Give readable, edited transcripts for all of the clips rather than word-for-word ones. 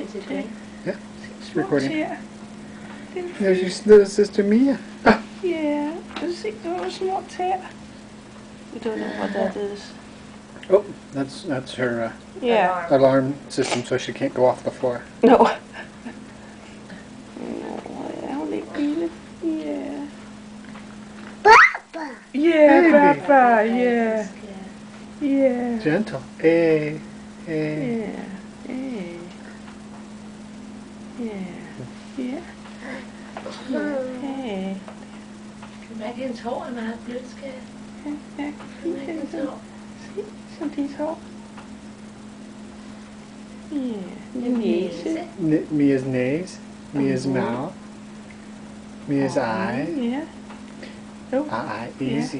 Is it there? Yeah, it's Små recording. tæer. Den There's your little sister Mia. Ja, du se, du har små tæer. We don't know what that is. Oh, that's her Ja. alarm system, so she can't go off the floor. No. Nå, er hun ikke lille? Ja. Papa. Ja, Baby. papa, ja. Ja. Gentle. Hey, hey. Ja. Ja. Ja. Ja. Kan du mærke, at hendes hår er meget blødt, skat? Ja, Kan du mærke hendes hår? se, som dit hår. Ja, En næse. Mia's nose, Mia's mouth, Mia's eye. Ja. Jo. Eye, easy.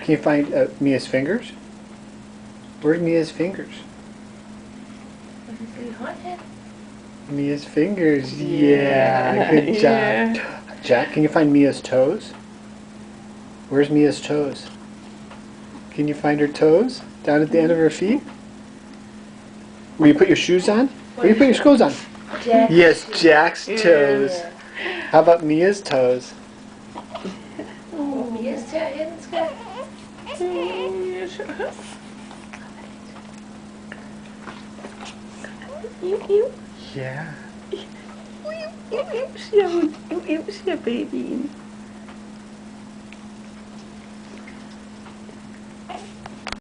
Can you find Mia's fingers? Where's Mia's fingers? Og den skal i hånd hen. Mia's fingers. Yeah, good job. Yeah. Jack, can you find Mia's toes? Where's Mia's toes? Can you find her toes? Down at the end of her feet? Where you put your shoes on? Where you put your shoes on? Jack. Yes, Jack's toes. How about Mia's toes? Mias tær hen, skat. Yeah. Siger hun. Siger babyen.